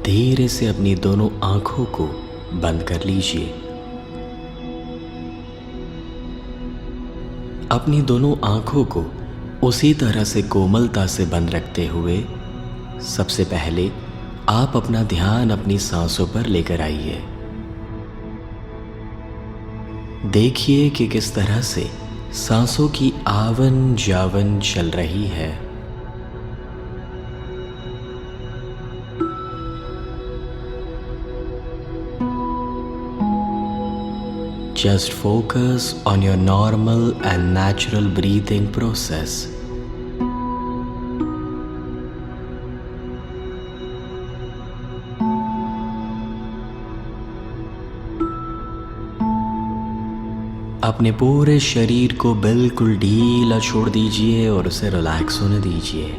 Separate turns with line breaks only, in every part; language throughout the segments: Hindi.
धीरे से अपनी दोनों आंखों को बंद कर लीजिए। अपनी दोनों आंखों को उसी तरह से कोमलता से बंद रखते हुए सबसे पहले आप अपना ध्यान अपनी सांसों पर लेकर आइए। देखिए कि किस तरह से सांसों की आवन जावन चल रही है। Just focus on your normal and natural breathing process. अपने पूरे शरीर को बिल्कुल ढीला छोड़ दीजिए और उसे रिलैक्स होने दीजिए।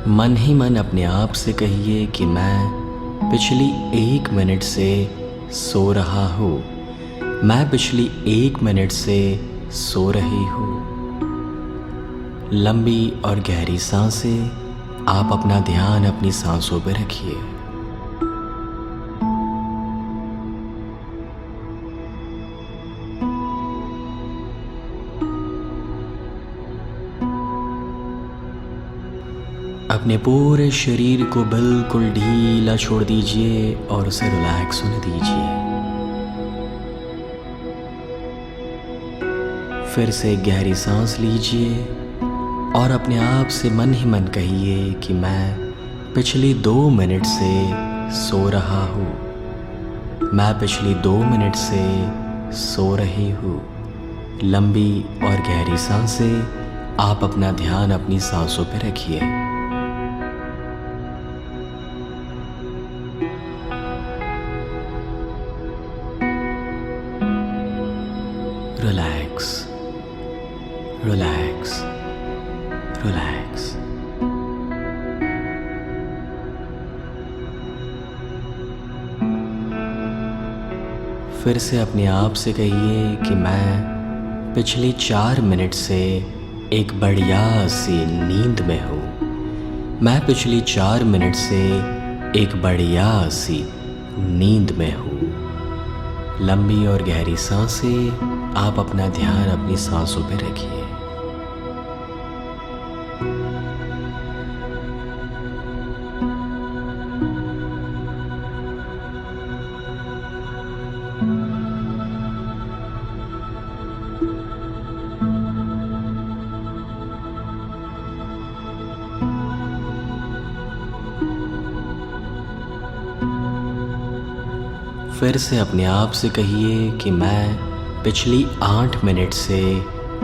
मन ही मन अपने आप से कहिए कि मैं पिछली 1 मिनट से सो रहा हूँ। मैं पिछली 1 मिनट से सो रही हूँ। लंबी और गहरी सांसें, आप अपना ध्यान अपनी सांसों पर रखिए। अपने पूरे शरीर को बिल्कुल ढीला छोड़ दीजिए और उसे रिलैक्स होने दीजिए। फिर से एक गहरी सांस लीजिए और अपने आप से मन ही मन कहिए कि मैं पिछली 2 मिनट से सो रहा हूँ। मैं पिछली 2 मिनट से सो रही हूँ। लंबी और गहरी सांसें, आप अपना ध्यान अपनी सांसों पर रखिए। Relax, relax, relax. फिर से अपने आप से कहिए कि मैं पिछले 4 मिनट से एक बढ़िया सी नींद में हूँ। मैं पिछली 4 मिनट से एक बढ़िया सी नींद में हूँ। लंबी और गहरी सांसें, आप अपना ध्यान अपनी सांसों पर रखिए। फिर से अपने आप से कहिए कि मैं पिछली 8 मिनट से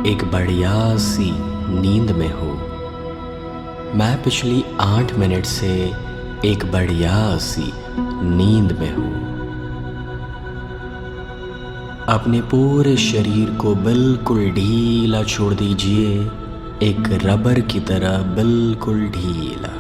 एक बढ़िया सी नींद में हूँ। मैं पिछली 8 मिनट से एक बढ़िया सी नींद में हूँ। अपने पूरे शरीर को बिल्कुल ढीला छोड़ दीजिए, एक रबर की तरह बिल्कुल ढीला।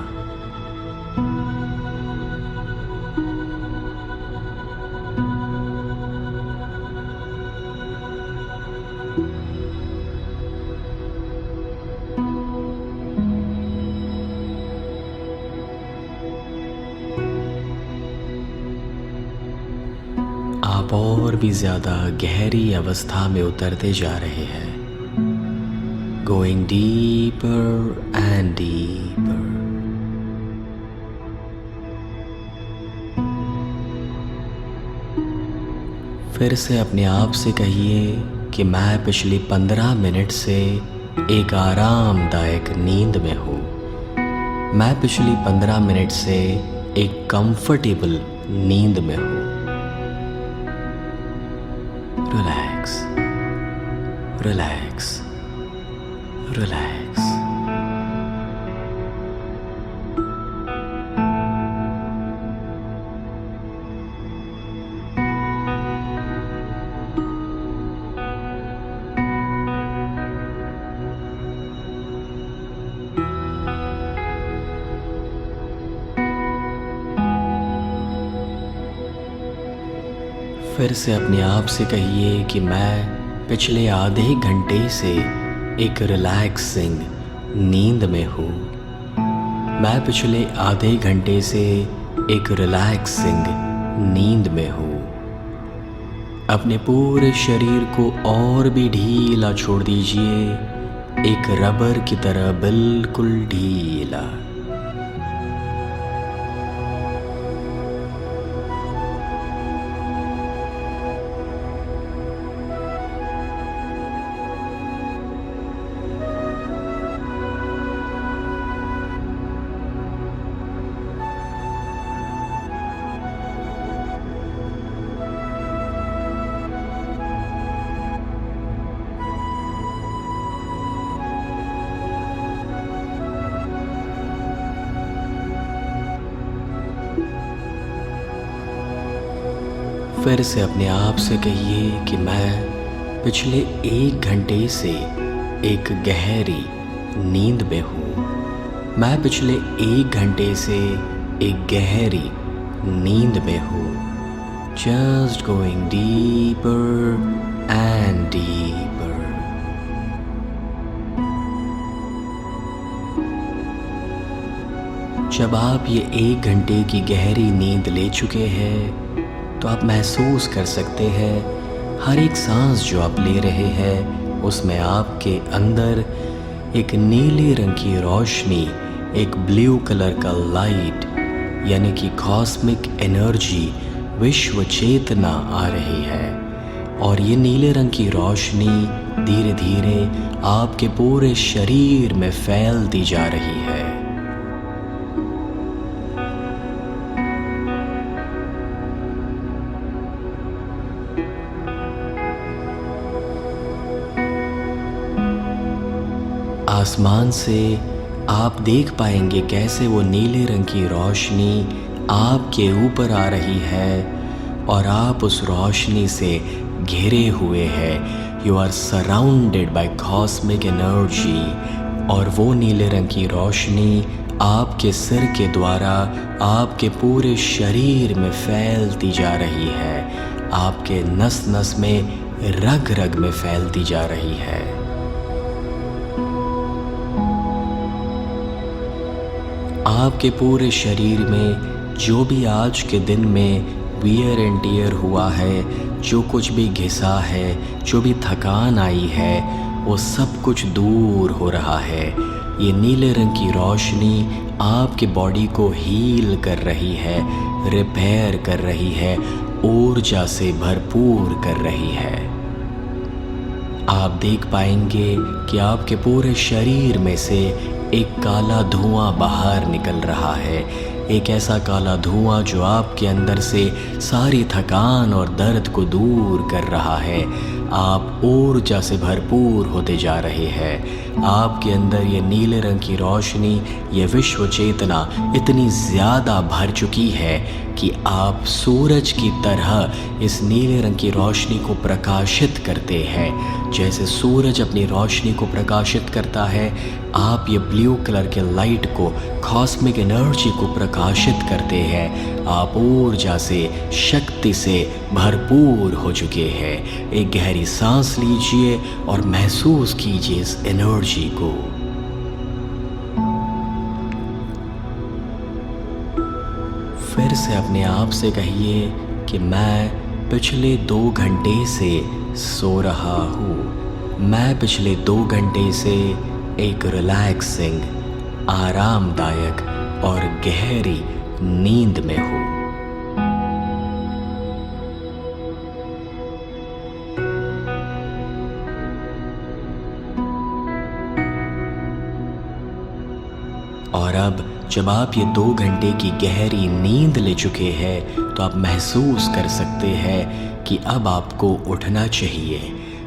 आप और भी ज्यादा गहरी अवस्था में उतरते जा रहे हैं। Going deeper and deeper. फिर से अपने आप से कहिए कि मैं पिछली 15 मिनट से एक आरामदायक नींद में हूँ। मैं पिछली 15 मिनट से एक कंफर्टेबल नींद में हूँ। Relax, relax, relax. फिर से अपने आप से कहिए कि मैं पिछले आधे घंटे से एक रिलैक्सिंग नींद में हूँ। मैं पिछले आधे घंटे से एक रिलैक्सिंग नींद में हूँ। अपने पूरे शरीर को और भी ढीला छोड़ दीजिए, एक रबर की तरह बिल्कुल ढीला। फिर से अपने आप से कहिए कि मैं पिछले 1 घंटे से एक गहरी नींद में हूँ। मैं पिछले 1 घंटे से एक गहरी नींद में हूँ। Just going deeper and deeper. जब आप ये 1 घंटे की गहरी नींद ले चुके हैं तो आप महसूस कर सकते हैं हर एक सांस जो आप ले रहे हैं उसमें आपके अंदर एक नीले रंग की रोशनी, एक ब्लू कलर का लाइट यानी कि कॉस्मिक एनर्जी, विश्व चेतना आ रही है। और ये नीले रंग की रोशनी धीरे धीरे आपके पूरे शरीर में फैलती जा रही है। आसमान से आप देख पाएंगे कैसे वो नीले रंग की रोशनी आपके ऊपर आ रही है और आप उस रोशनी से घिरे हुए हैं। You are surrounded by cosmic energy और वो नीले रंग की रोशनी आपके सिर के द्वारा आपके पूरे शरीर में फैलती जा रही है, आपके नस नस में, रग रग में फैलती जा रही है। आपके पूरे शरीर में जो भी आज के दिन में वियर एंड टियर हुआ है, जो कुछ भी घिसा है, जो भी थकान आई है, वो सब कुछ दूर हो रहा है। ये नीले रंग की रोशनी आपके बॉडी को हील कर रही है, रिपेयर कर रही है, ऊर्जा से भरपूर कर रही है। आप देख पाएंगे कि आपके पूरे शरीर में से एक काला धुआं बाहर निकल रहा है, एक ऐसा काला धुआं जो आपके अंदर से सारी थकान और दर्द को दूर कर रहा है। आप ऊर्जा से भरपूर होते जा रहे हैं। आपके अंदर ये नीले रंग की रोशनी, ये विश्व चेतना इतनी ज़्यादा भर चुकी है कि आप सूरज की तरह इस नीले रंग की रोशनी को प्रकाशित करते हैं। जैसे सूरज अपनी रोशनी को प्रकाशित करता है, आप ये ब्लू कलर के लाइट को, कॉस्मिक एनर्जी को प्रकाशित करते हैं। आप ऊर्जा से, शक्ति से भरपूर हो चुके हैं। एक गहरी सांस लीजिए और महसूस कीजिए इस एनर्जी को। फिर से अपने आप से कहिए कि मैं पिछले 2 घंटे से सो रहा हूँ। मैं पिछले 2 घंटे से एक रिलैक्सिंग, आरामदायक और गहरी नींद में हूँ। और अब जब आप ये 2 घंटे की गहरी नींद ले चुके हैं तो आप महसूस कर सकते हैं कि अब आपको उठना चाहिए।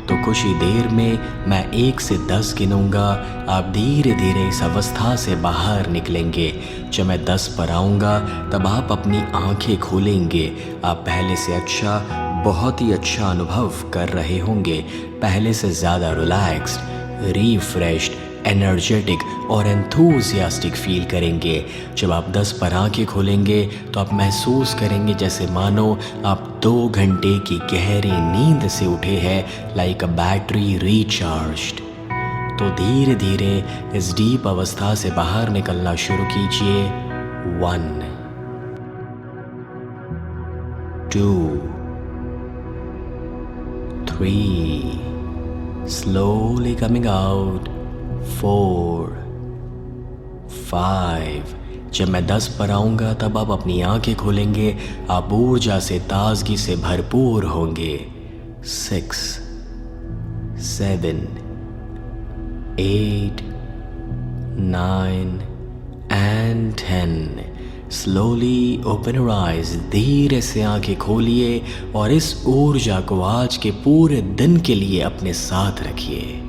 तो कुछ ही देर में मैं 1 से 10 गिनूंगा। आप धीरे धीरे इस अवस्था से बाहर निकलेंगे। जब मैं 10 पर आऊँगा तब आप अपनी आंखें खोलेंगे। आप पहले से अच्छा, बहुत ही अच्छा अनुभव कर रहे होंगे। पहले से ज़्यादा रिलैक्स्ड, रिफ्रेश्ड, एनर्जेटिक और एंथुसियास्टिक फील करेंगे। जब आप 10 पर आंखें खोलेंगे तो आप महसूस करेंगे जैसे मानो आप 2 घंटे की गहरी नींद से उठे हैं, लाइक अ बैटरी रिचार्ज्ड। तो धीरे धीरे इस डीप अवस्था से बाहर निकलना शुरू कीजिए। 1 2 3 slowly coming out 4 5 जब मैं 10 पर आऊँगा तब आप अपनी आंखें खोलेंगे, आप ऊर्जा से ताजगी से भरपूर होंगे। 6 7 8 9 and 10 slowly open your eyes, धीरे से आंखें खोलिए और इस ऊर्जा को आज के पूरे दिन के लिए अपने साथ रखिए।